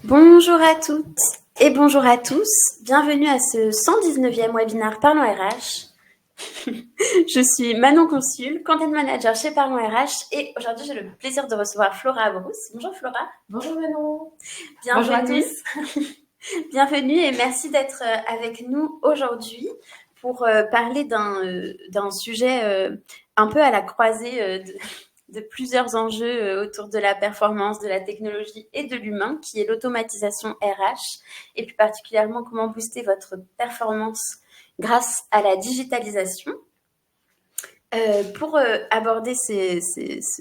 Bonjour à toutes et bonjour à tous. Bienvenue à ce 119e webinaire Parlons RH. Je suis Manon Consul, Content Manager chez Parlons RH et aujourd'hui j'ai le plaisir de recevoir Flora Brousse. Bonjour Flora. Bonjour Manon. Bienvenue. Bonjour à tous. Bienvenue et merci d'être avec nous aujourd'hui pour parler d'un sujet un peu à la croisée de plusieurs enjeux autour de la performance, de la technologie et de l'humain, qui est l'automatisation RH, et plus particulièrement comment booster votre performance grâce à la digitalisation. Pour aborder ce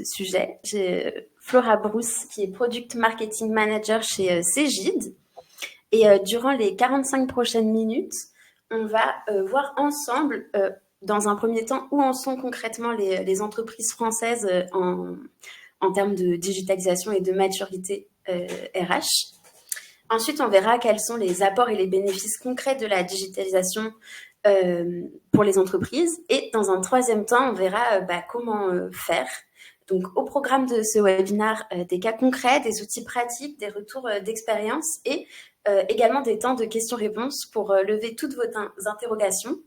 sujet, j'ai Flora Brousse, qui est Product Marketing Manager chez Cegid. Et durant les 45 prochaines minutes, on va voir ensemble, dans un premier temps, où en sont concrètement les entreprises françaises en termes de digitalisation et de maturité RH. Ensuite, on verra quels sont les apports et les bénéfices concrets de la digitalisation pour les entreprises. Et dans un troisième temps, on verra comment faire. Donc, au programme de ce webinaire, des cas concrets, des outils pratiques, des retours d'expérience et également des temps de questions-réponses pour lever toutes vos interrogations.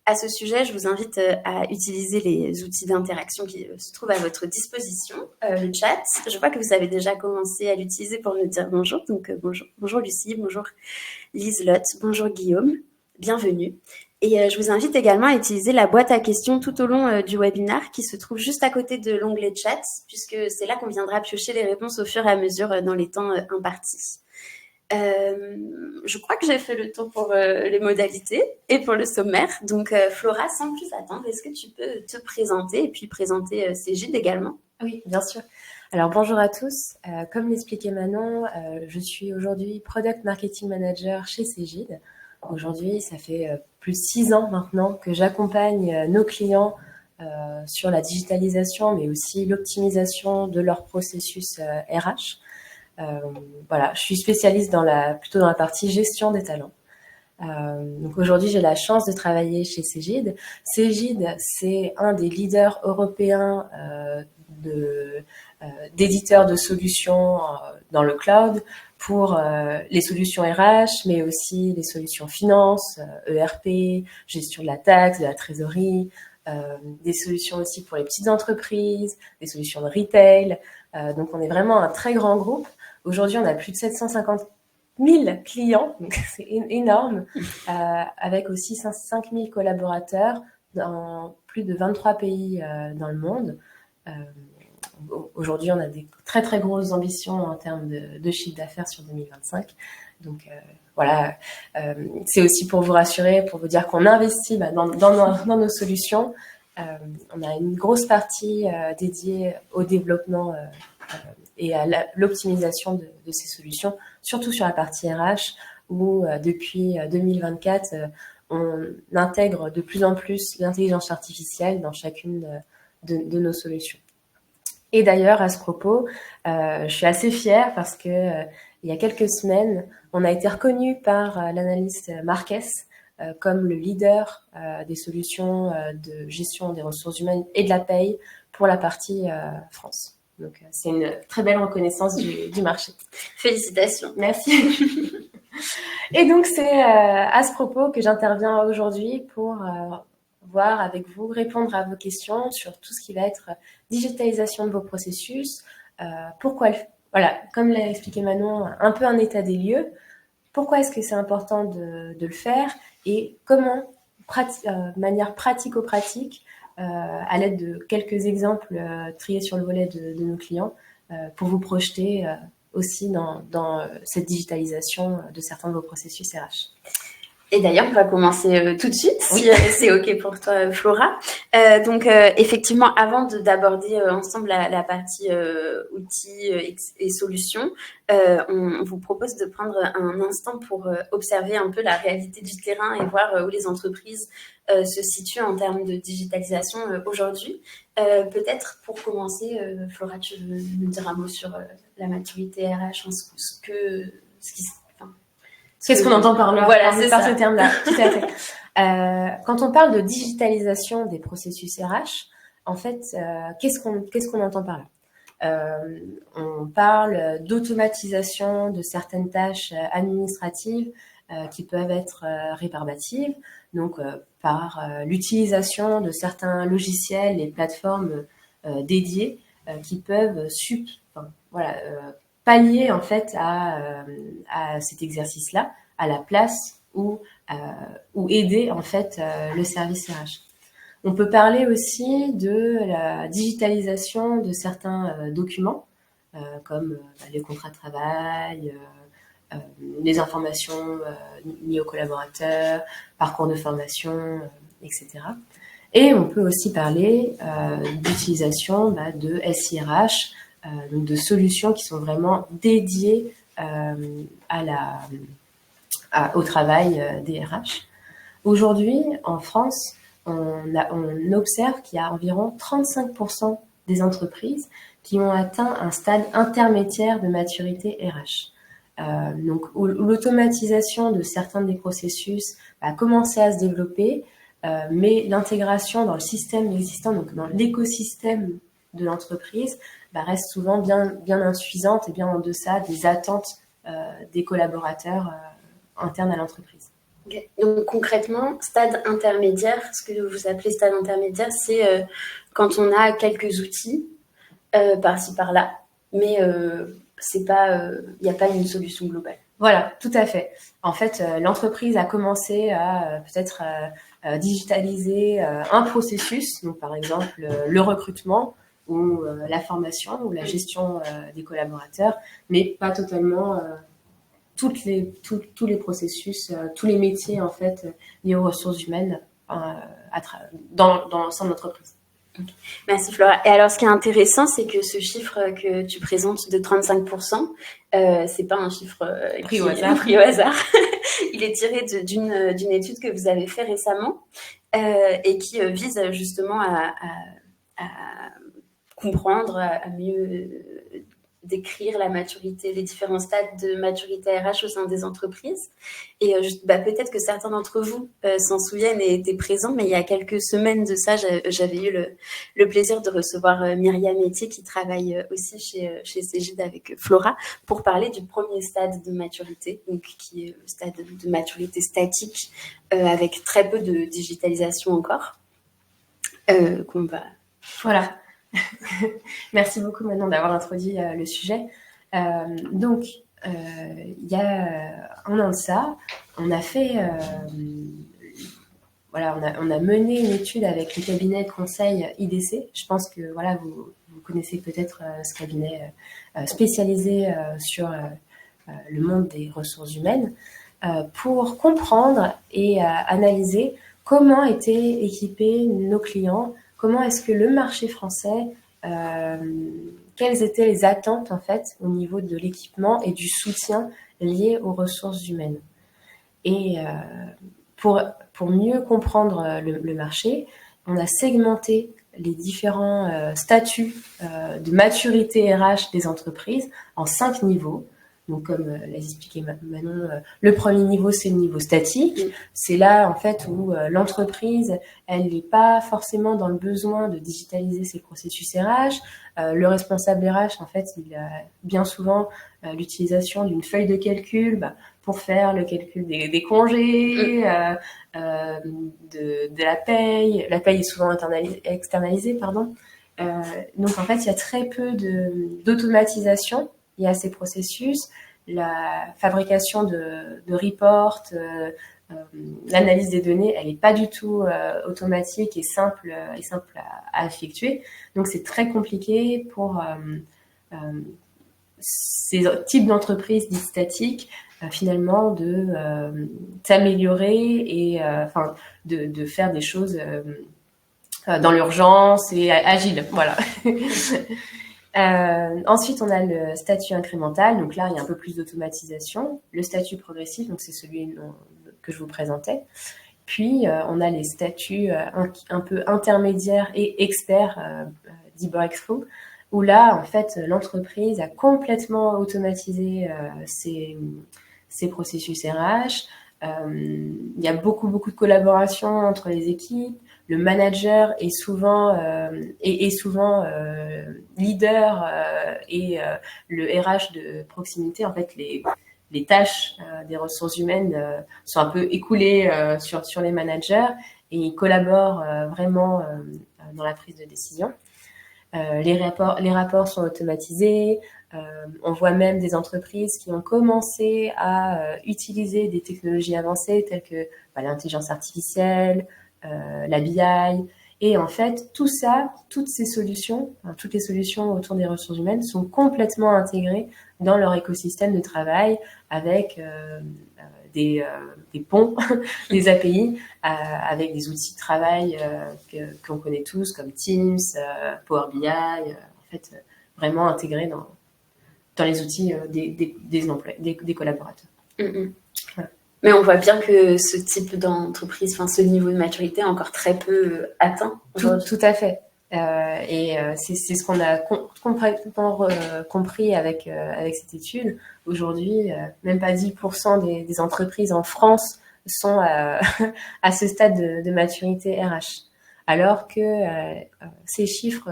À ce sujet, je vous invite à utiliser les outils d'interaction qui se trouvent à votre disposition. Le chat, je vois que vous avez déjà commencé à l'utiliser pour nous dire bonjour. Donc, bonjour Lucie, bonjour Liselotte, bonjour Guillaume, bienvenue. Et je vous invite également à utiliser la boîte à questions tout au long du webinaire qui se trouve juste à côté de l'onglet chat, puisque c'est là qu'on viendra piocher les réponses au fur et à mesure dans les temps impartis. Je crois que j'ai fait le tour pour les modalités et pour le sommaire. Donc, Flora, sans plus attendre, est-ce que tu peux te présenter et puis présenter Cegid également? Oui, bien sûr. Alors, bonjour à tous. Comme l'expliquait Manon, je suis aujourd'hui Product Marketing Manager chez Cegid. Aujourd'hui, ça fait plus de 6 ans maintenant que j'accompagne nos clients sur la digitalisation, mais aussi l'optimisation de leur processus RH. Voilà, je suis spécialiste plutôt dans la partie gestion des talents. Donc aujourd'hui, j'ai la chance de travailler chez Cegid. Cegid, c'est un des leaders européens d'éditeurs de solutions dans le cloud pour les solutions RH, mais aussi les solutions finance, ERP, gestion de la taxe, de la trésorerie, des solutions aussi pour les petites entreprises, des solutions de retail. Donc on est vraiment un très grand groupe. Aujourd'hui, on a plus de 750 000 clients, donc c'est énorme, avec aussi 5 000 collaborateurs dans plus de 23 pays dans le monde. Aujourd'hui, on a des très très grosses ambitions en termes de chiffre d'affaires sur 2025. Donc voilà, c'est aussi pour vous rassurer, pour vous dire qu'on investit dans nos solutions. On a une grosse partie dédiée au développement et à l'optimisation de ces solutions, surtout sur la partie RH, où depuis 2024, on intègre de plus en plus l'intelligence artificielle dans chacune de nos solutions. Et d'ailleurs, à ce propos, je suis assez fière parce que il y a quelques semaines, on a été reconnu par l'analyste Marques comme le leader des solutions de gestion des ressources humaines et de la paye pour la partie France. Donc, c'est une très belle reconnaissance du marché. Félicitations. Merci. Et donc, c'est à ce propos que j'interviens aujourd'hui pour voir avec vous, répondre à vos questions sur tout ce qui va être digitalisation de vos processus. Pourquoi, voilà, comme l'a expliqué Manon, un peu un état des lieux. Pourquoi est-ce que c'est important de le faire et comment, de manière pratico-pratique, à l'aide de quelques exemples triés sur le volet de nos clients, pour vous projeter aussi dans cette digitalisation de certains de vos processus RH. Et d'ailleurs, on va commencer tout de suite, si c'est OK pour toi, Flora. Donc, effectivement, avant d'aborder ensemble la partie outils et solutions, on vous propose de prendre un instant pour observer un peu la réalité du terrain et voir où les entreprises se situent en termes de digitalisation aujourd'hui. Peut-être pour commencer, Flora, tu veux nous dire un mot sur la maturité RH, Qu'est-ce qu'on entend par là? Voilà, c'est par ça. ce terme-là, tout à fait. Quand on parle de digitalisation des processus RH, en fait, qu'est-ce qu'on entend par là? On parle d'automatisation de certaines tâches administratives qui peuvent être réparbatives, donc par l'utilisation de certains logiciels et plateformes dédiées qui peuvent pallier en fait à cet exercice-là, à la place ou aider en fait le service RH. On peut parler aussi de la digitalisation de certains documents, comme les contrats de travail, les informations liées aux collaborateurs, parcours de formation, etc. Et on peut aussi parler d'utilisation de SIRH, donc de solutions qui sont vraiment dédiées au travail des RH. Aujourd'hui, en France, on observe qu'il y a environ 35% des entreprises qui ont atteint un stade intermédiaire de maturité RH. Donc, l'automatisation de certains des processus a commencé à se développer, mais l'intégration dans le système existant, donc dans l'écosystème de l'entreprise, reste souvent bien insuffisante et bien en deçà des attentes des collaborateurs internes à l'entreprise. Okay. Donc concrètement, stade intermédiaire, ce que vous appelez stade intermédiaire, c'est quand on a quelques outils par-ci par-là, mais c'est pas, il n'y a pas une solution globale. Voilà, tout à fait. En fait, l'entreprise a commencé à peut-être digitaliser un processus, donc par exemple le recrutement ou la formation ou la gestion des collaborateurs, mais pas totalement tous les processus, tous les métiers en fait liés aux ressources humaines dans l'ensemble de l'entreprise. Okay. Merci Flora. Et alors, ce qui est intéressant, c'est que ce chiffre que tu présentes de 35%, c'est pas un chiffre pris au hasard. Il est tiré d'une étude que vous avez fait récemment et qui vise justement à comprendre, à mieux décrire la maturité, les différents stades de maturité RH au sein des entreprises. Et peut-être que certains d'entre vous s'en souviennent et étaient présents, mais il y a quelques semaines de ça, j'avais eu le plaisir de recevoir Myriam Etier, qui travaille aussi chez Cégide avec Flora, pour parler du premier stade de maturité, donc qui est le stade de maturité statique, avec très peu de digitalisation encore, qu'on va... Voilà. Merci beaucoup maintenant d'avoir introduit le sujet. Donc, il y a un an de ça, on a fait, on a mené une étude avec le cabinet de conseil IDC. Je pense que vous connaissez peut-être ce cabinet spécialisé sur le monde des ressources humaines, pour comprendre et analyser comment étaient équipés nos clients. Comment est-ce que le marché français, quelles étaient les attentes en fait au niveau de l'équipement et du soutien lié aux ressources humaines. Et pour mieux comprendre le marché, on a segmenté les différents statuts de maturité RH des entreprises en 5 niveaux. Donc, comme l'a expliqué Manon, le premier niveau, c'est le niveau statique. C'est là, en fait, où l'entreprise, elle n'est pas forcément dans le besoin de digitaliser ses processus RH. Le responsable RH, en fait, il a bien souvent l'utilisation d'une feuille de calcul pour faire le calcul des congés, de la paye. La paye est souvent externalisée, pardon. Donc, en fait, il y a très peu d'automatisation. Il y a ces processus, la fabrication de reports, l'analyse des données, elle n'est pas du tout automatique et simple à effectuer. Donc, c'est très compliqué pour ces types d'entreprises dites statiques, finalement, de s'améliorer et de faire des choses dans l'urgence et agile. Voilà. Ensuite, on a le statut incrémental. Donc là, il y a un peu plus d'automatisation. Le statut progressif, donc c'est celui que je vous présentais. Puis, on a les statuts un peu intermédiaires et experts, dit breakthrough, où là, en fait, l'entreprise a complètement automatisé ses processus RH. Il y a beaucoup de collaboration entre les équipes, le manager est souvent leader et le RH de proximité, en fait, les tâches des ressources humaines sont un peu écoulées sur les managers et ils collaborent vraiment dans la prise de décision. Les rapports sont automatisés. On voit même des entreprises qui ont commencé à utiliser des technologies avancées telles que l'intelligence artificielle, la BI. Et en fait, tout ça, toutes les solutions autour des ressources humaines sont complètement intégrées dans leur écosystème de travail avec des ponts, des API, avec des outils de travail qu'on connaît tous comme Teams, Power BI, en fait, vraiment intégrés dans les outils des employés, des collaborateurs. Voilà. Mais on voit bien que ce type d'entreprise, ce niveau de maturité est encore très peu atteint. Tout à fait. C'est ce qu'on a compris avec cette étude. Aujourd'hui, même pas 10% des entreprises en France sont à ce stade de maturité RH. Alors que ces chiffres,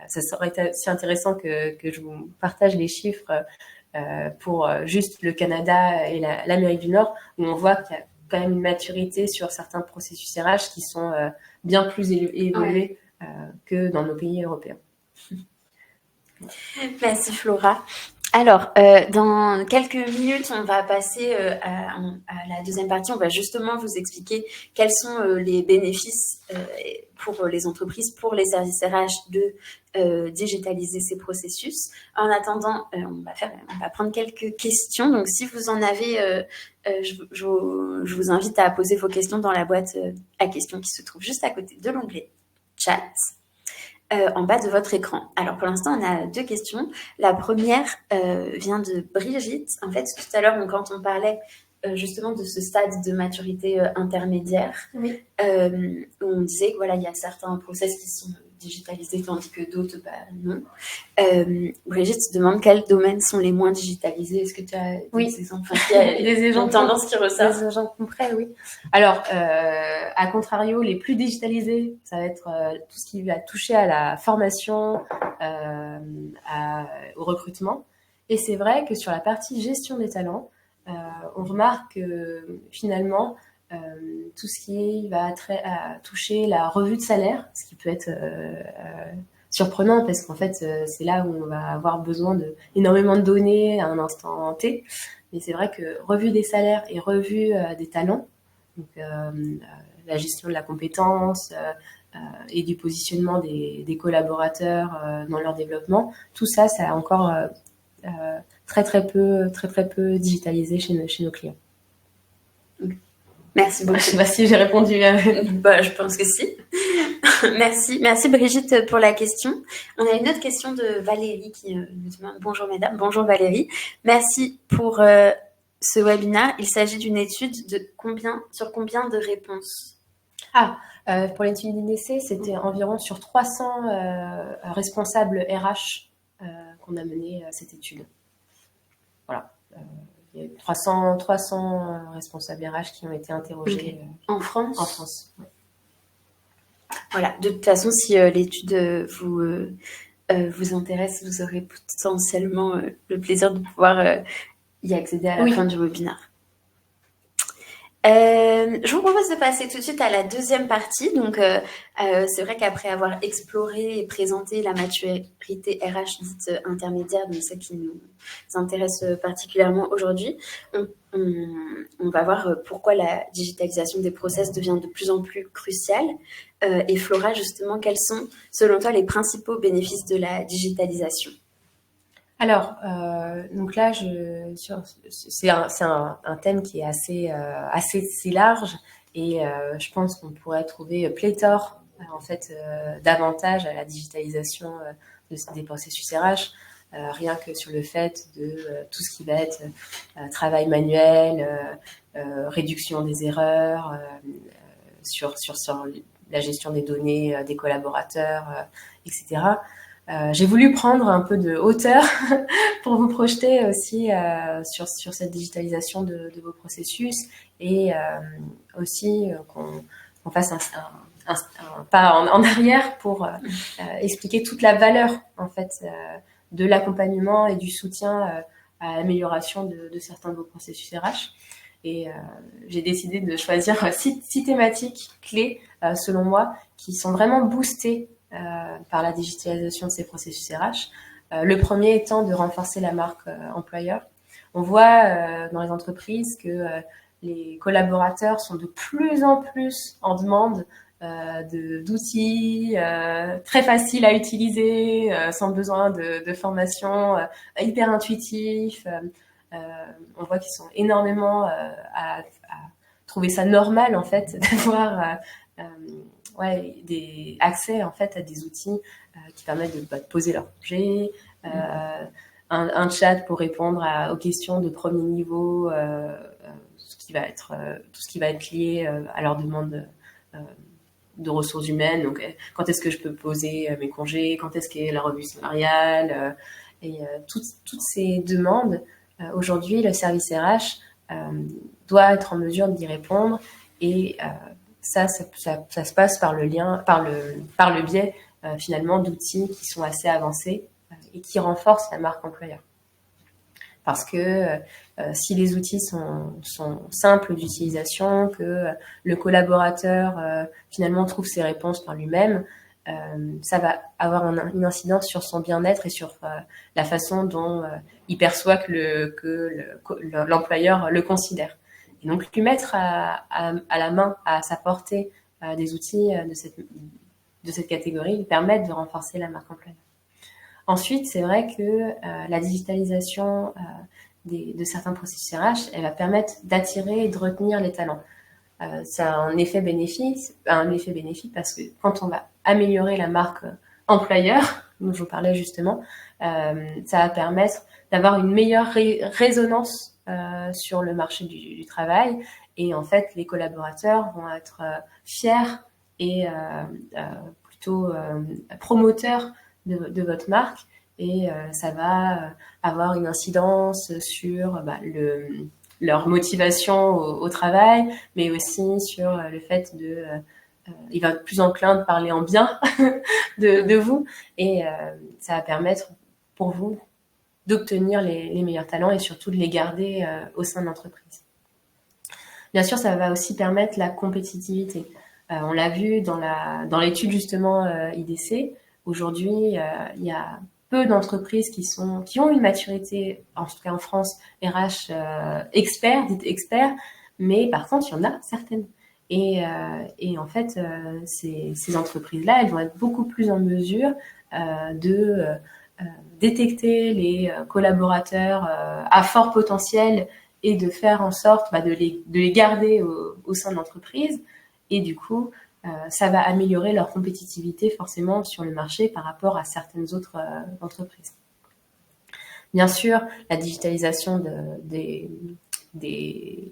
ça serait si intéressant que je vous partage les chiffres pour juste le Canada et l'Amérique du Nord, où on voit qu'il y a quand même une maturité sur certains processus RH qui sont bien plus évolués que dans nos pays européens. Merci Flora. Alors, dans quelques minutes, on va passer à la deuxième partie. On va justement vous expliquer quels sont les bénéfices pour les entreprises, pour les services RH de digitaliser ces processus. En attendant, on va prendre quelques questions. Donc, si vous en avez, je vous invite à poser vos questions dans la boîte à questions qui se trouve juste à côté de l'onglet chat. En bas de votre écran. Alors, pour l'instant, on a 2 questions. La première vient de Brigitte. En fait, tout à l'heure, quand on parlait justement de ce stade de maturité intermédiaire, oui. On disait que il y a certains process qui sont digitalisés, tandis que d'autres, non. Brigitte se demande quels domaines sont les moins digitalisés. Est-ce que tu as des exemples? Il y a des tendances qui ressortent. Des exemples concrets, oui. Alors, à contrario, les plus digitalisés, ça va être tout ce qui va toucher à la formation, au recrutement. Et c'est vrai que sur la partie gestion des talents, on remarque que finalement, tout ce qui va toucher la revue de salaire, ce qui peut être surprenant parce qu'en fait, c'est là où on va avoir besoin énormément de données à un instant T. Mais c'est vrai que revue des salaires et revue des talents, donc la gestion de la compétence et du positionnement des collaborateurs dans leur développement, tout ça, ça a encore très peu digitalisé chez nos clients. Merci beaucoup. Je sais pas si j'ai répondu. Je pense que si. Merci Brigitte pour la question. On a une autre question de Valérie qui nous demande: bonjour mesdames, bonjour Valérie. Merci pour ce webinaire. Il s'agit d'une étude sur combien de réponses? Pour l'étude d'INESSE, c'était environ sur 300 responsables RH qu'on a mené cette étude. Voilà. Il y a 300 responsables RH qui ont été interrogés. En France? En France, oui. Voilà. De toute façon, si l'étude vous intéresse, vous aurez potentiellement le plaisir de pouvoir y accéder à la fin du webinaire. Je vous propose de passer tout de suite à la deuxième partie. Donc, c'est vrai qu'après avoir exploré et présenté la maturité RH dite intermédiaire, donc celle qui nous intéresse particulièrement aujourd'hui, on va voir pourquoi la digitalisation des process devient de plus en plus cruciale. Et Flora, justement, quels sont, selon toi, les principaux bénéfices de la digitalisation? Alors, donc là, c'est un thème qui est assez large et je pense qu'on pourrait trouver pléthore d'avantages à la digitalisation des processus RH, rien que sur le fait de tout ce qui va être travail manuel, réduction des erreurs, sur la gestion des données des collaborateurs, etc. J'ai voulu prendre un peu de hauteur pour vous projeter aussi sur cette digitalisation de vos processus et aussi qu'on fasse un pas en arrière pour expliquer toute la valeur en fait de l'accompagnement et du soutien à l'amélioration de certains de vos processus RH. Et j'ai décidé de choisir 6 thématiques clés, selon moi, qui sont vraiment boostées par la digitalisation de ces processus RH. Le premier étant de renforcer la marque employeur. On voit dans les entreprises que les collaborateurs sont de plus en plus en demande d'outils très faciles à utiliser, sans besoin de formation, hyper intuitifs. On voit qu'ils sont énormément à trouver ça normal en fait d'avoir des accès en fait à des outils qui permettent de poser leur projet, un chat pour répondre aux questions de premier niveau, tout ce qui va être lié à leur demande de ressources humaines. Donc, quand est-ce que je peux poser mes congés, quand est-ce qu'est la revue salariale, et toutes ces demandes. Aujourd'hui, le service RH doit être en mesure d'y répondre, et ça se passe par le biais finalement d'outils qui sont assez avancés et qui renforcent la marque employeur. Parce que si les outils sont simples d'utilisation, que le collaborateur finalement trouve ses réponses par lui-même, ça va avoir une incidence sur son bien-être et sur la façon dont il perçoit que l'employeur le considère. Et donc lui mettre à la main, à sa portée, des outils de cette catégorie lui permettent de renforcer la marque employeur. Ensuite, c'est vrai que la digitalisation de certains processus RH, elle va permettre d'attirer et de retenir les talents. Ça a un effet bénéfique parce que quand on va améliorer la marque employeur, dont je vous parlais justement, ça va permettre d'avoir une meilleure résonance sur le marché du travail, et en fait les collaborateurs vont être fiers et plutôt promoteurs de votre marque, et ça va avoir une incidence sur leur motivation au travail, mais aussi sur le fait il va être plus enclin de parler en bien de vous, et ça va permettre pour vous d'obtenir les meilleurs talents et surtout de les garder au sein de l'entreprise. Bien sûr, ça va aussi permettre la compétitivité. On l'a vu dans l'étude justement IDC. Aujourd'hui, il y a peu d'entreprises qui ont une maturité, en tout cas en France, RH dites experts, mais par contre, il y en a certaines. Et en fait, ces entreprises-là, elles vont être beaucoup plus en mesure de détecter les collaborateurs à fort potentiel et de faire en sorte de les garder au sein de l'entreprise. Et du coup, ça va améliorer leur compétitivité forcément sur le marché par rapport à certaines autres entreprises. Bien sûr, la digitalisation des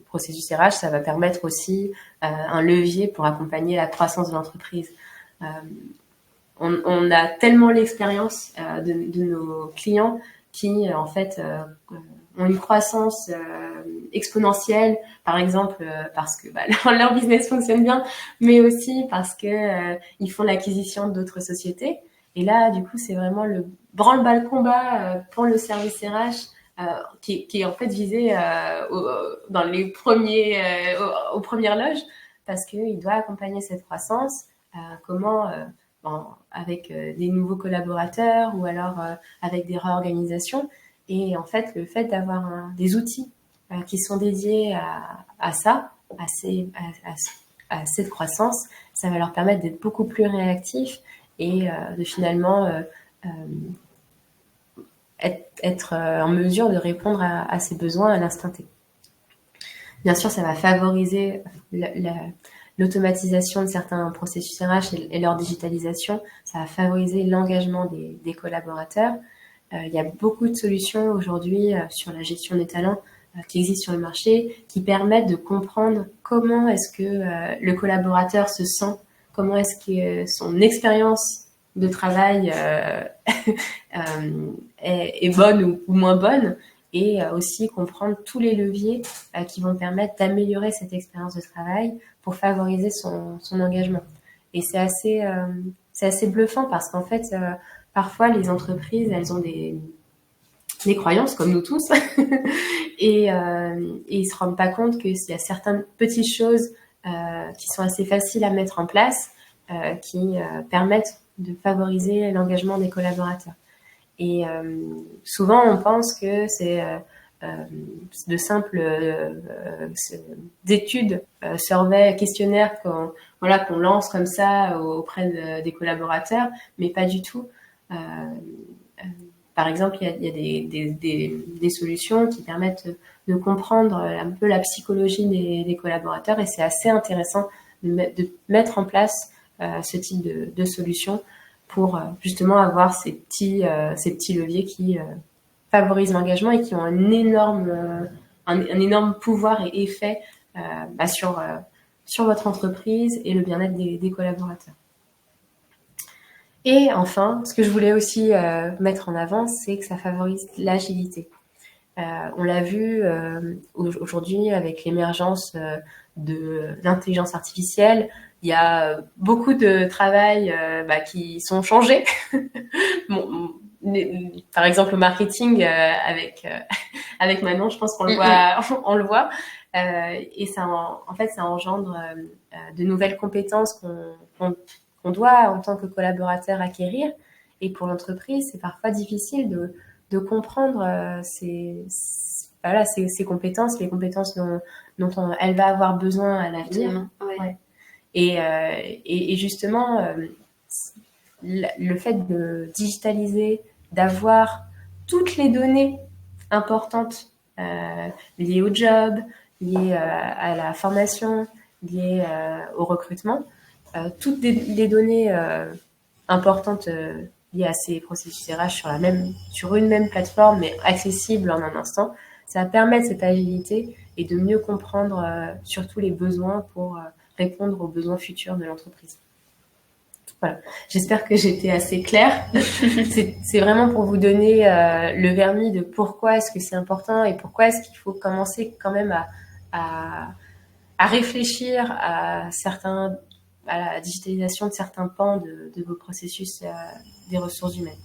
processus RH, ça va permettre aussi un levier pour accompagner la croissance de l'entreprise. On a tellement l'expérience de nos clients qui, en fait, ont une croissance exponentielle, par exemple parce que leur business fonctionne bien, mais aussi parce que ils font l'acquisition d'autres sociétés. Et là, du coup, c'est vraiment le branle-bas le combat pour le service RH qui est en fait visé dans les aux premières loges, parce qu'il doit accompagner cette croissance. Avec des nouveaux collaborateurs ou alors avec des réorganisations. Et en fait, le fait d'avoir des outils qui sont dédiés à ça, à cette croissance, ça va leur permettre d'être beaucoup plus réactifs et de finalement être en mesure de répondre à ces besoins à l'instant T. Bien sûr, ça va favoriser l'automatisation de certains processus RH et leur digitalisation. Ça va favoriser l'engagement des collaborateurs. Il y a beaucoup de solutions aujourd'hui sur la gestion des talents qui existent sur le marché, qui permettent de comprendre comment est-ce que le collaborateur se sent, comment est-ce que son expérience de travail est bonne ou moins bonne, et aussi comprendre tous les leviers qui vont permettre d'améliorer cette expérience de travail pour favoriser son engagement. Et c'est assez bluffant parce qu'en fait, parfois les entreprises, elles ont des croyances comme nous tous et ils se rendent pas compte que s'il y a certaines petites choses qui sont assez faciles à mettre en place, qui permettent de favoriser l'engagement des collaborateurs. Et souvent, on pense que c'est de simples d'études, surveys, questionnaires qu'on lance comme ça auprès des collaborateurs, mais pas du tout. Par exemple, il y a des solutions qui permettent de comprendre un peu la psychologie des collaborateurs, et c'est assez intéressant de mettre en place ce type de solutions pour justement avoir ces petits leviers qui favorisent l'engagement et qui ont un énorme pouvoir et effet sur votre entreprise et le bien-être des collaborateurs. Et enfin, ce que je voulais aussi mettre en avant, c'est que ça favorise l'agilité. On l'a vu aujourd'hui avec l'émergence de l'intelligence artificielle. Il y a beaucoup de travail qui sont changés. Bon, par exemple, au marketing avec Manon, je pense qu'on le voit, on le voit. Et ça, en fait, ça engendre de nouvelles compétences qu'on doit, en tant que collaborateur, acquérir. Et pour l'entreprise, c'est parfois difficile de comprendre ces compétences, les compétences dont elle va avoir besoin à l'avenir. Ouais. Et justement, le fait de digitaliser, d'avoir toutes les données importantes liées au job, liées à la formation, liées au recrutement, toutes les données importantes liées à ces processus RH sur une même plateforme, mais accessible en un instant, ça va permettre cette agilité et de mieux comprendre surtout les besoins pour répondre aux besoins futurs de l'entreprise. Voilà. J'espère que j'étais assez claire. C'est vraiment pour vous donner le vernis de pourquoi est-ce que c'est important et pourquoi est-ce qu'il faut commencer quand même à réfléchir à la digitalisation de certains pans de vos processus des ressources humaines.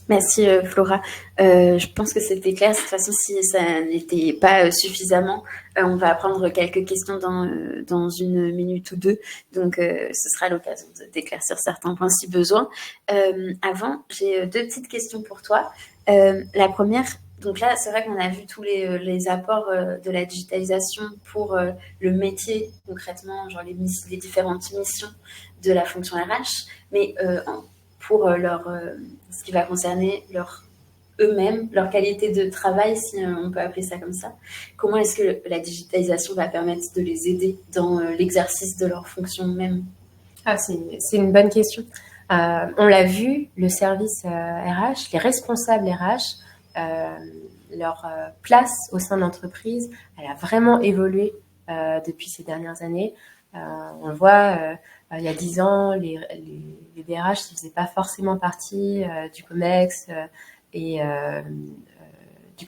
Merci Flora. Je pense que c'était clair. De toute façon, si ça n'était pas suffisamment, on va prendre quelques questions dans une minute ou deux. Donc, ce sera l'occasion d'éclaircir certains points si besoin. Avant, j'ai deux petites questions pour toi. La première, donc là, c'est vrai qu'on a vu tous les apports de la digitalisation pour le métier, concrètement, genre les différentes missions de la fonction RH. Mais pour ce qui va concerner eux-mêmes, leur qualité de travail, si on peut appeler ça comme ça. Comment est-ce que la digitalisation va permettre de les aider dans l'exercice de leur fonction même ? C'est une bonne question. On l'a vu, le service RH, les responsables RH, leur place au sein de l'entreprise, elle a vraiment évolué depuis ces dernières années. On le voit, il y a 10 ans, les DRH ne faisaient pas forcément partie du COMEX et du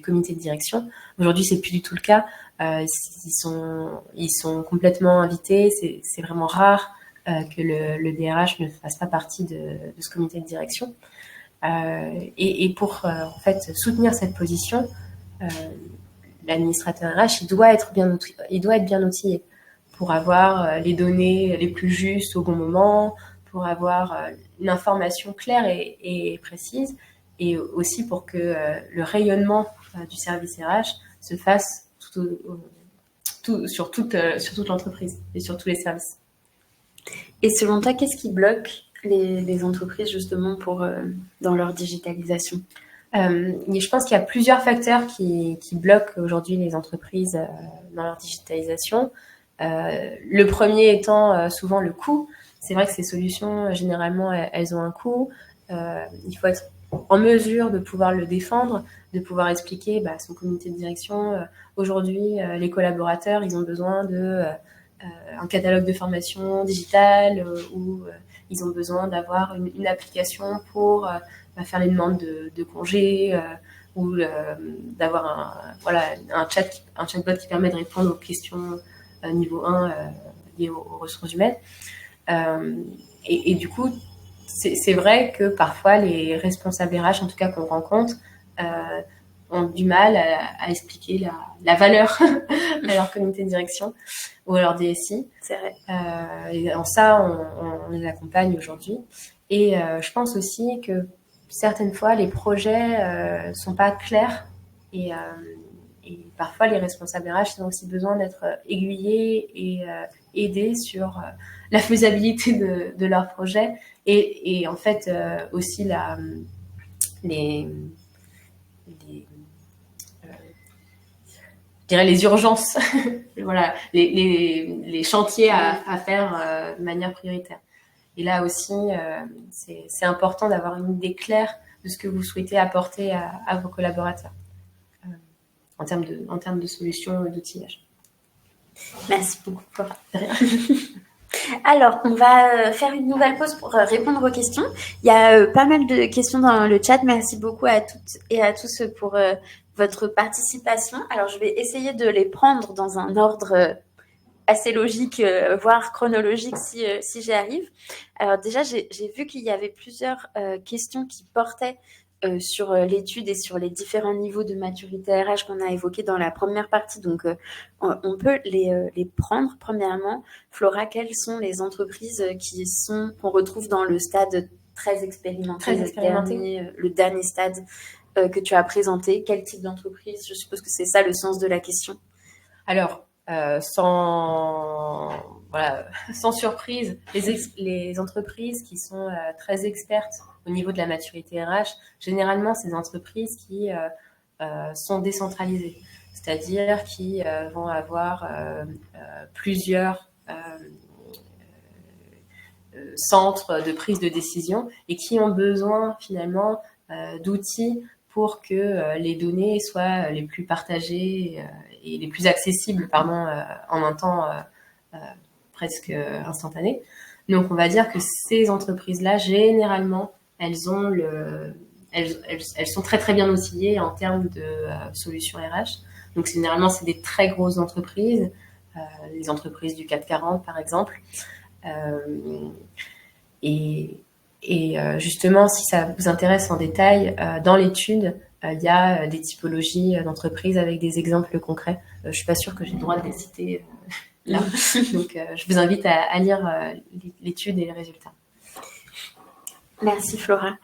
comité de direction. Aujourd'hui, c'est plus du tout le cas. Ils sont complètement invités. C'est vraiment rare que le DRH ne fasse pas partie de ce comité de direction. Et pour en fait soutenir cette position, l'administrateur RH il doit être bien outillé pour avoir les données les plus justes au bon moment, pour avoir une information claire et précise, et aussi pour que le rayonnement du service RH se fasse sur toute l'entreprise et sur tous les services. Et selon toi, qu'est-ce qui bloque les entreprises justement dans leur digitalisation ? Je pense qu'il y a plusieurs facteurs qui bloquent aujourd'hui les entreprises dans leur digitalisation. Le premier étant souvent le coût. C'est vrai que ces solutions, généralement, elles ont un coût. Il faut être en mesure de pouvoir le défendre, de pouvoir expliquer à son comité de direction. Aujourd'hui, les collaborateurs, ils ont besoin un catalogue de formation digitale ou ils ont besoin d'avoir une application pour faire les demandes de congés ou d'avoir un chatbot qui permet de répondre aux questions niveau 1 liées aux ressources humaines. Et du coup, c'est vrai que parfois les responsables RH, en tout cas qu'on rencontre, ont du mal à expliquer la valeur à leur comité de direction ou à leur DSI. C'est vrai. Et en ça, on les accompagne aujourd'hui. Et je pense aussi que certaines fois, les projets sont pas clairs et parfois les responsables RH ont aussi besoin d'être aiguillés et aidés sur la faisabilité de leur projet et en fait aussi les je dirais les urgences, voilà, les chantiers à faire de manière prioritaire. Et là aussi, c'est important d'avoir une idée claire de ce que vous souhaitez apporter à vos collaborateurs en termes de solutions d'outillage. Merci beaucoup, Flora. Alors, on va faire une nouvelle pause pour répondre aux questions. Il y a pas mal de questions dans le chat. Merci beaucoup à toutes et à tous pour votre participation. Alors, je vais essayer de les prendre dans un ordre assez logique, voire chronologique si j'y arrive. Alors déjà, j'ai vu qu'il y avait plusieurs questions qui portaient sur l'étude et sur les différents niveaux de maturité RH qu'on a évoqués dans la première partie. Donc, on peut les prendre. Premièrement, Flora, quelles sont les entreprises qu'on retrouve dans le stade très expérimenté, le dernier stade que tu as présenté? Quel type d'entreprise? Je suppose que c'est ça le sens de la question. Alors, sans surprise, les entreprises qui sont très expertes au niveau de la maturité RH, généralement, c'est des entreprises qui sont décentralisées, c'est-à-dire qui vont avoir plusieurs centres de prise de décision et qui ont besoin finalement d'outils pour que les données soient les plus partagées et les plus accessibles en un temps presque instantané. Donc on va dire que ces entreprises-là, généralement, elles sont très très bien outillées en termes de solutions RH. Donc généralement, c'est des très grosses entreprises, les entreprises du CAC 40 par exemple. Et justement, si ça vous intéresse en détail, dans l'étude, il y a des typologies d'entreprises avec des exemples concrets. Je suis pas sûre que j'ai le droit de les citer là. Donc, je vous invite à lire l'étude et les résultats. Merci Flora.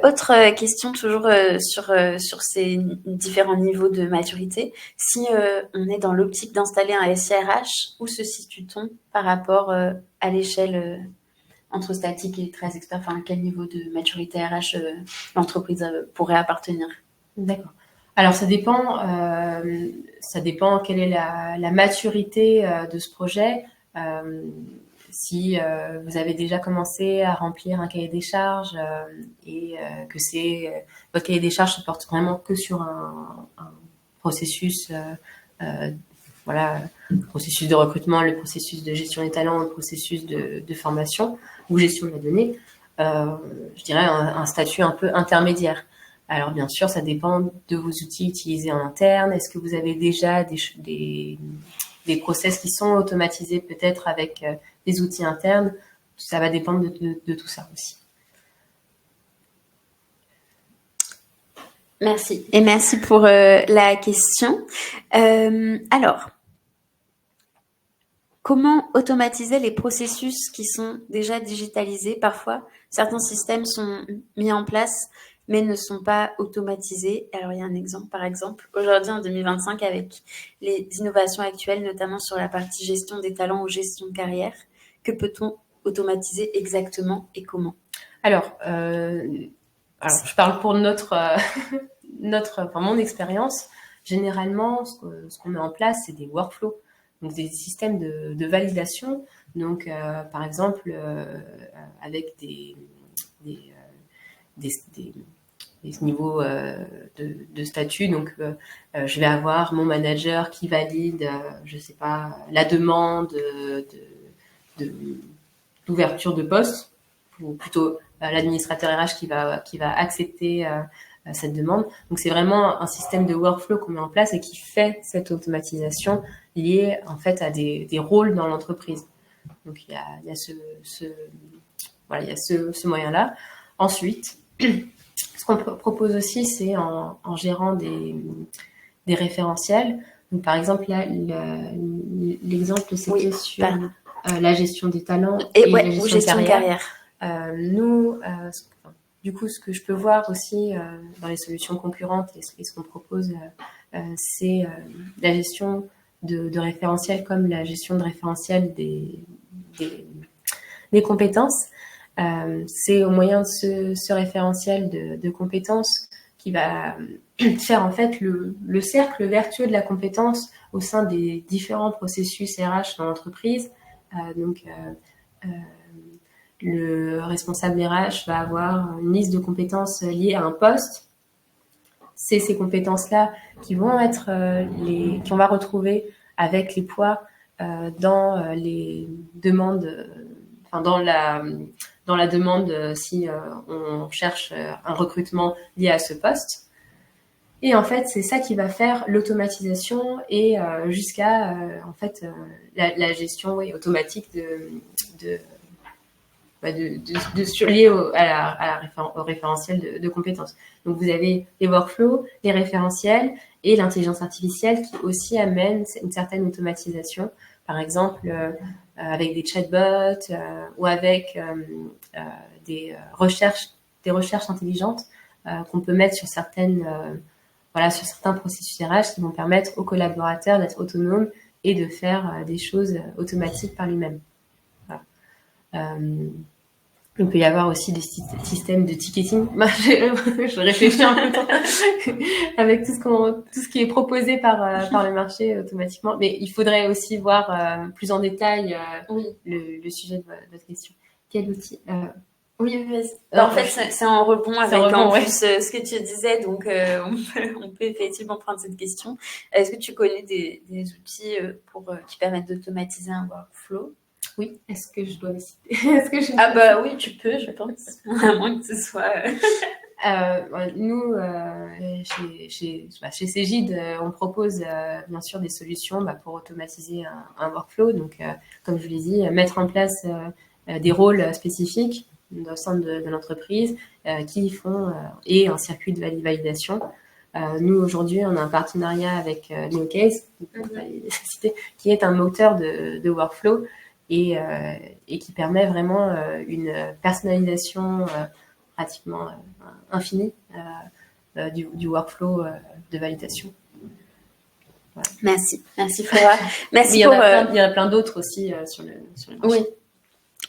Autre question toujours sur ces différents niveaux de maturité. Si on est dans l'optique d'installer un SIRH, où se situe-t-on par rapport à l'échelle entre statique et très expert? Enfin, à quel niveau de maturité RH l'entreprise pourrait appartenir? D'accord. Alors ça dépend quelle est la maturité de ce projet. Si vous avez déjà commencé à remplir un cahier des charges et que votre cahier des charges se porte vraiment que sur un processus, processus de recrutement, le processus de gestion des talents, le processus de formation ou gestion de la donnée, je dirais un statut un peu intermédiaire. Alors bien sûr, ça dépend de vos outils utilisés en interne. Est-ce que vous avez déjà des process qui sont automatisés peut-être avec des outils internes? Ça va dépendre de tout ça aussi. Merci. Et merci pour la question. Alors, comment automatiser les processus qui sont déjà digitalisés? Parfois, certains systèmes sont mis en place mais ne sont pas automatisés. Alors, il y a un exemple, par exemple, aujourd'hui en 2025, avec les innovations actuelles, notamment sur la partie gestion des talents ou gestion de carrière, que peut-on automatiser exactement et comment? Alors, je parle pour mon expérience. Généralement, ce qu'on met en place, c'est des workflows, donc des systèmes de validation. Donc, par exemple, avec des niveaux de statut. Donc, je vais avoir mon manager qui valide, je sais pas, la demande d'ouverture de poste, ou plutôt l'administrateur RH qui va accepter cette demande. Donc, c'est vraiment un système de workflow qu'on met en place et qui fait cette automatisation liée en fait à des rôles dans l'entreprise. Donc il y a voilà, il y a ce moyen-là. Ensuite, ce qu'on propose aussi, c'est en gérant des référentiels. Donc, par exemple, là, l'exemple, c'était sur la gestion des talents et la gestion de carrière. Du coup, ce que je peux voir aussi dans les solutions concurrentes et ce qu'on propose, c'est la gestion de référentiels comme la gestion de référentiels des compétences. C'est au moyen de ce référentiel de compétences qui va faire en fait le cercle vertueux de la compétence au sein des différents processus RH dans l'entreprise. Le responsable RH va avoir une liste de compétences liées à un poste. C'est ces compétences-là qui vont être qu'on va retrouver avec les poids dans les demandes, dans la demande si on cherche un recrutement lié à ce poste. Et en fait, c'est ça qui va faire l'automatisation et jusqu'à en fait la gestion automatique lié au référentiel de compétences. Donc vous avez les workflows, les référentiels et l'intelligence artificielle qui aussi amène une certaine automatisation. Par exemple, avec des chatbots ou avec des recherches intelligentes qu'on peut mettre sur certains processus RH qui vont permettre aux collaborateurs d'être autonomes et de faire des choses automatiques par lui-même. Voilà. Il peut y avoir aussi des systèmes de ticketing. Je réfléchis un peu avec tout ce qui est proposé par le marché automatiquement. Mais il faudrait aussi voir plus en détail le sujet de votre question. Quel outil Oui, vas-y. En fait, c'est en rebond avec plus ce que tu disais, donc on peut effectivement prendre cette question. Est-ce que tu connais des outils qui permettent d'automatiser un workflow? Oui. Est-ce que je dois les citer? Oui, tu peux, je pense. À moins que ce soit... Nous, chez Cegid, on propose bien sûr des solutions pour automatiser un workflow. Donc, comme je vous l'ai dit, mettre en place des rôles spécifiques au sein de l'entreprise qui font et un circuit de validation. Nous, aujourd'hui, on a un partenariat avec Neocase, qui est un moteur de workflow et qui permet vraiment une personnalisation pratiquement infinie du workflow de validation. Voilà. Merci Flora. Merci il y en a plein d'autres aussi sur le marché. Oui.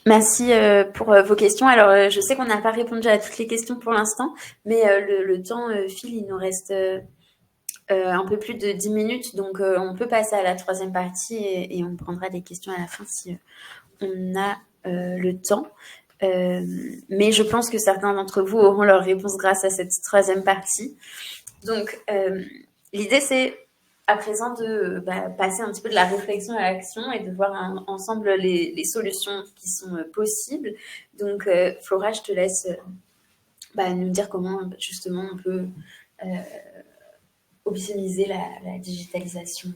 Merci pour vos questions. Alors, je sais qu'on n'a pas répondu à toutes les questions pour l'instant, mais le temps file, il nous reste un peu plus de 10 minutes, donc on peut passer à la troisième partie et on prendra des questions à la fin si on a le temps. Mais je pense que certains d'entre vous auront leur réponse grâce à cette troisième partie. Donc, l'idée, c'est à présent de passer un petit peu de la réflexion à l'action et de voir ensemble les solutions qui sont possibles. Donc, Flora, je te laisse nous dire comment, justement, on peut optimiser la digitalisation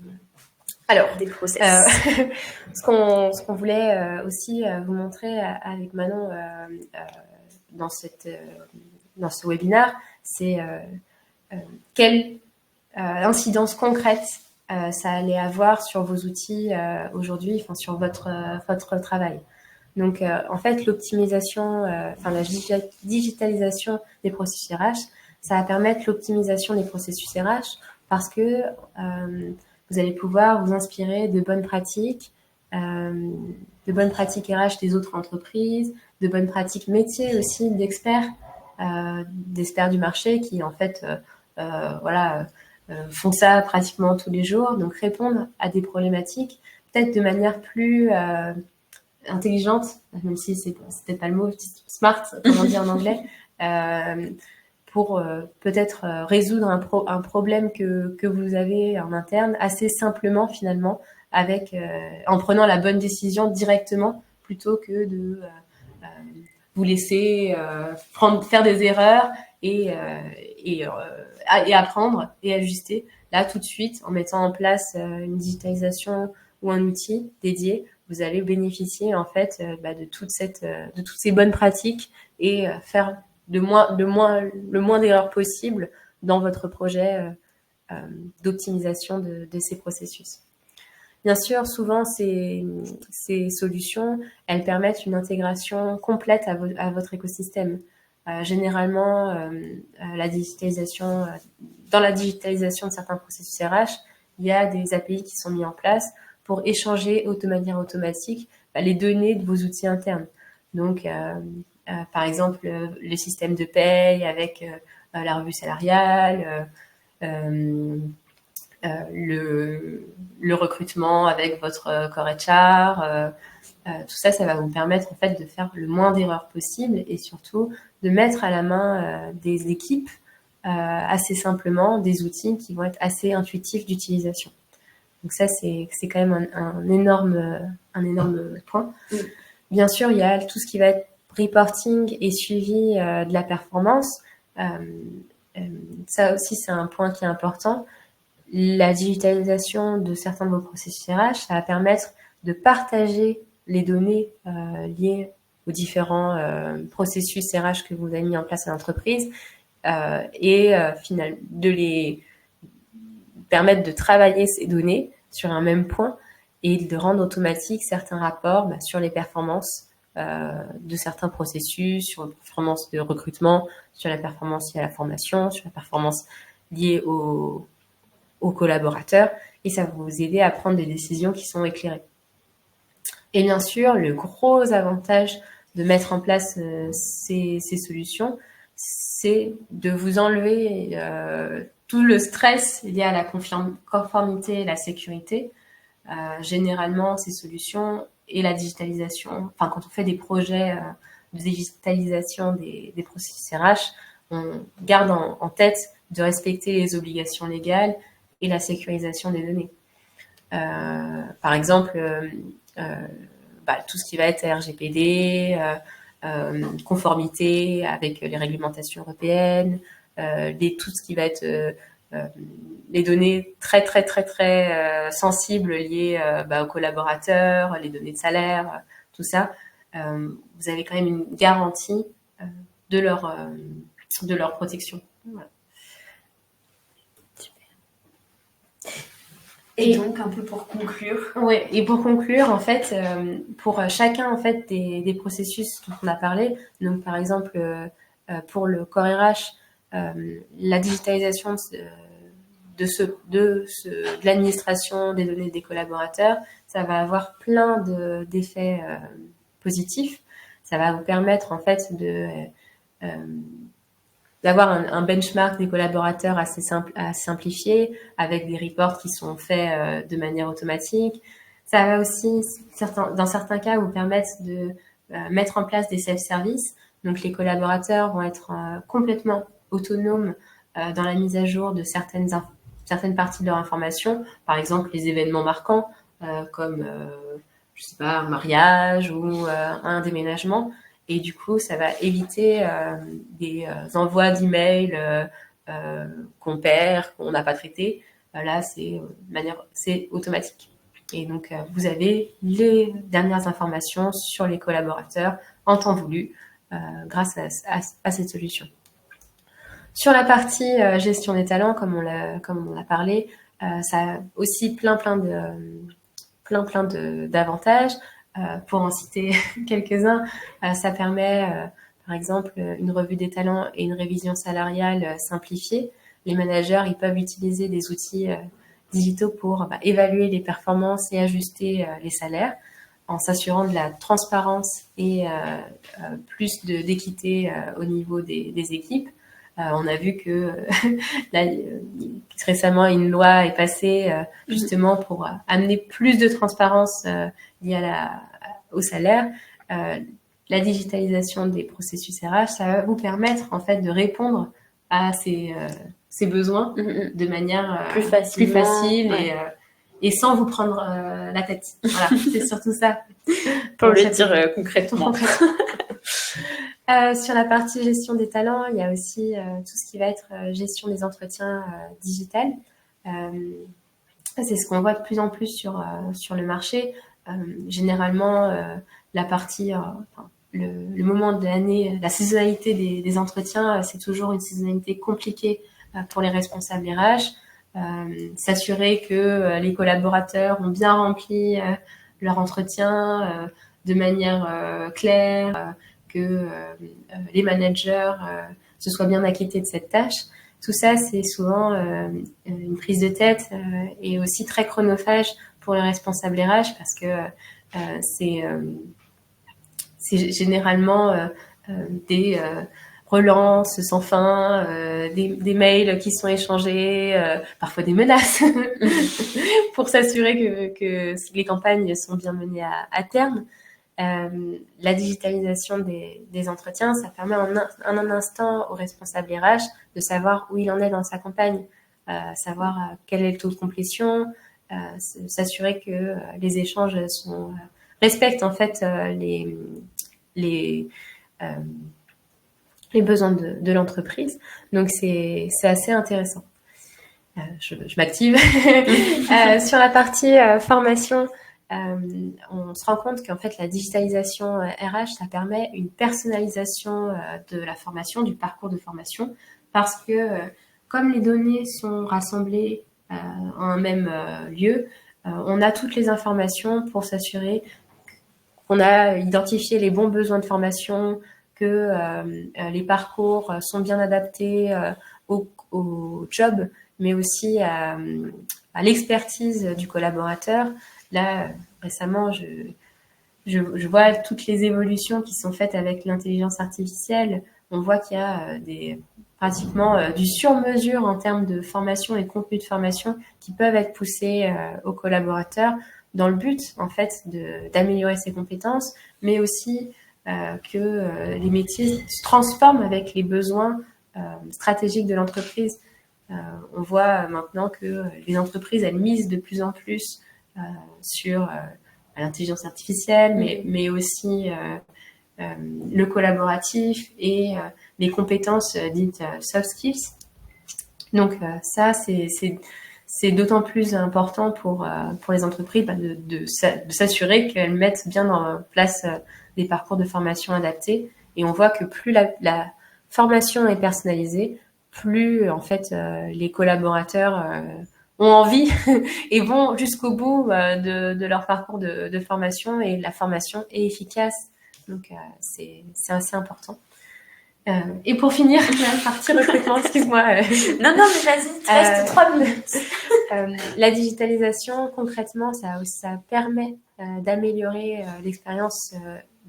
des process. Ce qu'on voulait aussi vous montrer avec Manon dans ce webinaire, c'est quelle incidence concrète ça allait avoir sur vos outils aujourd'hui, sur votre travail. Donc, en fait, l'optimisation, la digitalisation des processus RH, ça va permettre l'optimisation des processus RH parce que vous allez pouvoir vous inspirer de bonnes pratiques RH des autres entreprises, de bonnes pratiques métiers aussi, d'experts du marché qui, en fait, font ça pratiquement tous les jours. Donc, répondre à des problématiques peut-être de manière plus intelligente, même si c'est peut-être pas le mot, smart, comme on dit en anglais, pour peut-être résoudre un problème que vous avez en interne assez simplement finalement, en prenant la bonne décision directement plutôt que de vous laisser faire des erreurs et apprendre et ajuster là tout de suite en mettant en place une digitalisation ou un outil dédié vous allez bénéficier en fait de toutes ces bonnes pratiques et faire le moins d'erreurs possible dans votre projet d'optimisation de ces processus. Bien sûr, souvent, ces solutions, elles permettent une intégration complète à votre écosystème. Généralement, dans la digitalisation de certains processus RH, il y a des API qui sont mis en place pour échanger de manière automatique les données de vos outils internes. Donc, par exemple, le système de paye avec la revue salariale, le recrutement avec votre core HR, tout ça, ça va vous permettre en fait de faire le moins d'erreurs possible et surtout de mettre à la main des équipes assez simplement des outils qui vont être assez intuitifs d'utilisation. Donc ça, c'est quand même un énorme point. Bien sûr, il y a tout ce qui va être reporting et suivi de la performance. Ça aussi, c'est un point qui est important. La digitalisation de certains de vos processus RH, ça va permettre de partager les données liées aux différents processus RH que vous avez mis en place à l'entreprise et finalement de les permettre de travailler ces données sur un même point et de rendre automatique certains rapports sur les performances de certains processus, sur la performance de recrutement, sur la performance liée à la formation, sur la performance liée aux collaborateurs, et ça va vous aider à prendre des décisions qui sont éclairées. Et bien sûr, le gros avantage de mettre en place ces solutions, c'est de vous enlever tout le stress lié à la conformité et la sécurité. Généralement, ces solutions et la digitalisation, enfin quand on fait des projets de digitalisation des processus RH, on garde en tête de respecter les obligations légales et la sécurisation des données. Par exemple, tout ce qui va être RGPD, conformité avec les réglementations européennes, tout ce qui va être les données très sensibles liées aux collaborateurs, les données de salaire, tout ça, vous avez quand même une garantie de leur protection. Voilà. Et donc, un peu pour conclure. Oui, et pour conclure, en fait, pour chacun en fait des processus dont on a parlé, donc par exemple pour le core RH, la digitalisation de l'administration des données des collaborateurs, ça va avoir plein d'effets positifs. Ça va vous permettre en fait d'avoir un benchmark des collaborateurs assez simple à simplifier, avec des reports qui sont faits de manière automatique. Ça va aussi, dans certains cas, vous permettre de mettre en place des self-service. Donc, les collaborateurs vont être complètement autonomes dans la mise à jour de certaines parties de leur information. Par exemple, les événements marquants, comme, je sais pas, un mariage ou un déménagement. Et du coup, ça va éviter des envois d'emails qu'on perd, qu'on n'a pas traités. Là, c'est automatique. Et donc, vous avez les dernières informations sur les collaborateurs en temps voulu grâce à cette solution. Sur la partie gestion des talents, comme on l'a parlé, ça a aussi plein d'avantages. Pour en citer quelques-uns, ça permet, par exemple, une revue des talents et une révision salariale simplifiée. Les managers, ils peuvent utiliser des outils digitaux pour évaluer les performances et ajuster les salaires en s'assurant de la transparence et plus d'équité au niveau des équipes. On a vu que là, récemment, une loi est passée justement pour amener plus de transparence liée au salaire. La digitalisation des processus RH, ça va vous permettre en fait de répondre à ces besoins de manière plus facile ouais. Et sans vous prendre la tête. Voilà, c'est surtout ça. Pour le dire concrètement. Sur la partie gestion des talents, il y a aussi tout ce qui va être gestion des entretiens digitales. C'est ce qu'on voit de plus en plus sur le marché. généralement, la partie, le moment de l'année, la saisonnalité des entretiens, c'est toujours une saisonnalité compliquée pour les responsables RH. S'assurer que les collaborateurs ont bien rempli leur entretien de manière claire, que les managers se soient bien acquittés de cette tâche. Tout ça, c'est souvent une prise de tête et aussi très chronophage pour les responsables RH parce que c'est généralement des relances sans fin, des mails qui sont échangés, parfois des menaces pour s'assurer que les campagnes sont bien menées à terme. La digitalisation des entretiens, ça permet en un instant au responsable RH de savoir où il en est dans sa campagne, savoir quel est le taux de complétion, s'assurer que les échanges respectent en fait les besoins de l'entreprise. Donc c'est assez intéressant. Je m'active. Sur la partie formation, on se rend compte qu'en fait la digitalisation RH, ça permet une personnalisation de la formation, du parcours de formation, parce que comme les données sont rassemblées en un même lieu, on a toutes les informations pour s'assurer qu'on a identifié les bons besoins de formation, que les parcours sont bien adaptés au job, mais aussi à l'expertise du collaborateur. Là, récemment, je vois toutes les évolutions qui sont faites avec l'intelligence artificielle. On voit qu'il y a pratiquement du sur-mesure en termes de formation et de contenu de formation qui peuvent être poussés aux collaborateurs dans le but, en fait, d'améliorer ses compétences, mais aussi que les métiers se transforment avec les besoins stratégiques de l'entreprise. On voit maintenant que les entreprises, elles misent de plus en plus sur l'intelligence artificielle, mais aussi le collaboratif et les compétences dites soft skills. Donc ça, c'est d'autant plus important pour les entreprises de s'assurer qu'elles mettent bien en place des parcours de formation adaptés. Et on voit que plus la formation est personnalisée, plus en fait les collaborateurs ont envie et vont jusqu'au bout de leur parcours de formation, et la formation est efficace. Donc c'est assez important. Et pour finir, la partie recrutement, excuse-moi. Non, mais vas-y, tu restes 3 minutes. La digitalisation, concrètement, ça permet d'améliorer l'expérience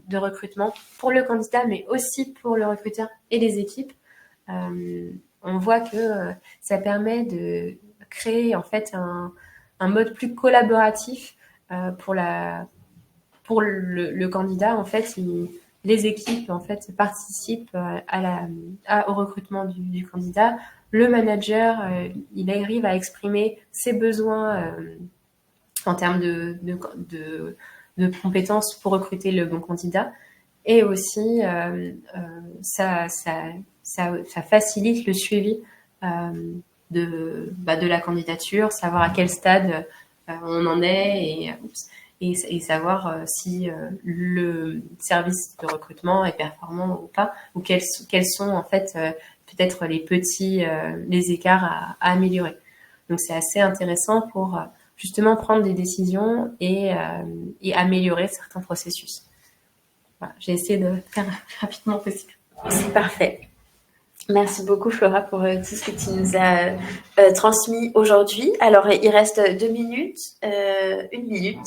de recrutement pour le candidat, mais aussi pour le recruteur et les équipes. On voit que ça permet de créer en fait un mode plus collaboratif pour le candidat. En fait, les équipes en fait participent au recrutement du candidat. Le manager, il arrive à exprimer ses besoins en termes de compétences pour recruter le bon candidat, et aussi ça facilite le suivi de la candidature, savoir à quel stade on en est, et savoir si le service de recrutement est performant ou pas, ou quels sont en fait peut-être les écarts à améliorer. Donc c'est assez intéressant pour justement prendre des décisions et améliorer certains processus. Voilà, j'ai essayé de faire rapidement possible. C'est parfait. Merci beaucoup Flora pour tout ce que tu nous as transmis aujourd'hui. Alors il reste 2 minutes, 1 minute.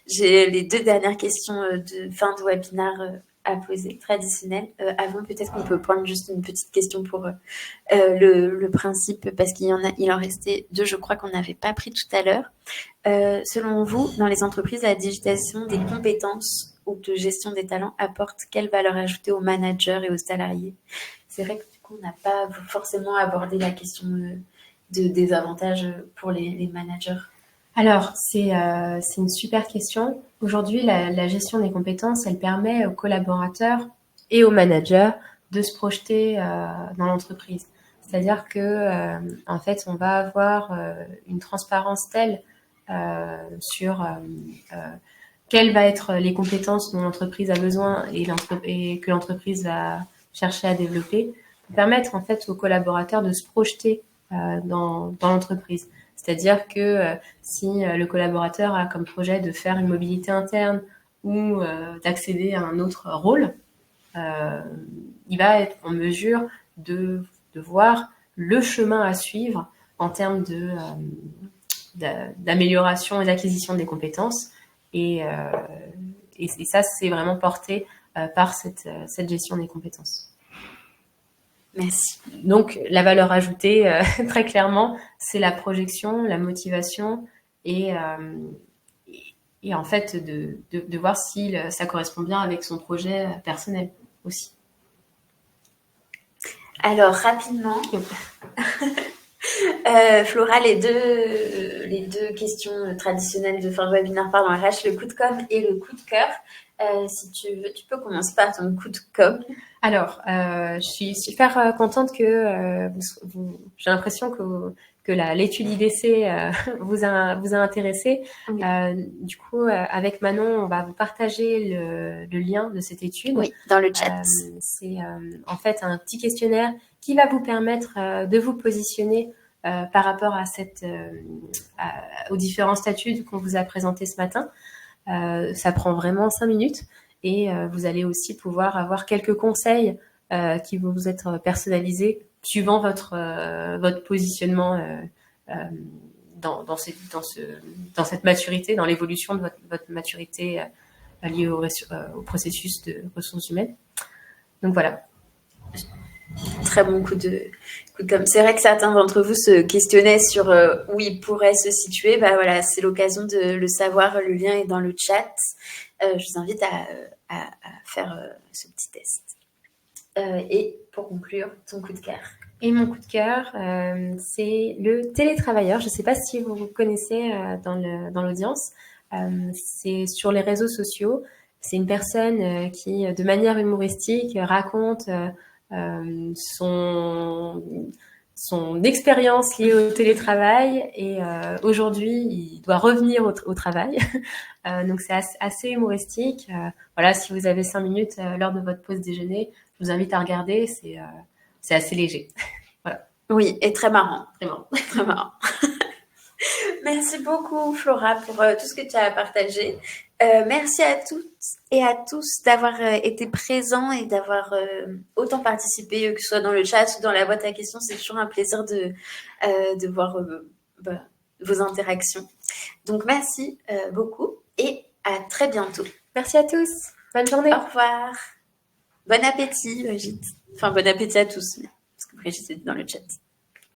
J'ai les 2 dernières questions de fin de webinaire à poser, traditionnelles. Avant, peut-être qu'on peut prendre juste une petite question pour le principe, parce il en restait 2, je crois qu'on n'avait pas pris tout à l'heure. Selon vous, dans les entreprises, la digitalisation des compétences ou de gestion des talents apporte quelle valeur ajoutée aux managers et aux salariés? C'est vrai que du coup, on n'a pas forcément abordé la question des avantages pour les managers. Alors, c'est une super question. Aujourd'hui, la gestion des compétences, elle permet aux collaborateurs et aux managers de se projeter dans l'entreprise. C'est-à-dire que, en fait, on va avoir une transparence telle sur quelles vont être les compétences dont l'entreprise a besoin et que l'entreprise va chercher à développer, pour permettre en fait aux collaborateurs de se projeter dans l'entreprise. C'est-à-dire que si le collaborateur a comme projet de faire une mobilité interne ou d'accéder à un autre rôle, il va être en mesure de voir le chemin à suivre en termes d'amélioration et d'acquisition des compétences. Et ça, c'est vraiment porté par cette gestion des compétences. Merci. Donc, la valeur ajoutée, très clairement, c'est la projection, la motivation et en fait, de voir si ça correspond bien avec son projet personnel aussi. Alors, rapidement, Flora, les deux questions traditionnelles de fin de webinaire par RH, le coup de com' et le coup de cœur. Si tu veux, tu peux commencer par ton coup de com'. Alors, je suis super contente que j'ai l'impression que l'étude IDC vous a intéressé. Oui. Du coup, avec Manon, on va vous partager le lien de cette étude. Oui, dans le chat. C'est en fait un petit questionnaire qui va vous permettre de vous positionner par rapport à aux différents statuts qu'on vous a présentés ce matin. Ça prend vraiment 5 minutes. Et vous allez aussi pouvoir avoir quelques conseils qui vont vous être personnalisés suivant votre positionnement dans cette maturité, dans l'évolution de votre maturité liée au processus de ressources humaines. Donc voilà. Très bon coup de com'. C'est vrai que certains d'entre vous se questionnaient sur où ils pourraient se situer. Bah voilà, c'est l'occasion de le savoir. Le lien est dans le chat. Je vous invite à faire ce petit test. Et pour conclure, ton coup de cœur. Et mon coup de cœur, c'est le télétravailleur. Je ne sais pas si vous connaissez dans l'audience. C'est sur les réseaux sociaux. C'est une personne qui, de manière humoristique, raconte son expérience liée au télétravail et aujourd'hui il doit revenir au travail. Donc c'est assez humoristique. Voilà, si vous avez 5 minutes lors de votre pause déjeuner, je vous invite à regarder. C'est assez léger. Voilà. Oui, et très marrant. Vraiment. Très marrant. Merci beaucoup Flora pour tout ce que tu as partagé. Merci à toutes et à tous d'avoir été présents et d'avoir autant participé, que ce soit dans le chat ou dans la boîte à questions. C'est toujours un plaisir de voir vos interactions. Donc merci beaucoup et à très bientôt. Merci à tous. Bonne journée. Au revoir. Bon appétit, Brigitte. Enfin, bon appétit à tous, parce que Brigitte est dans le chat.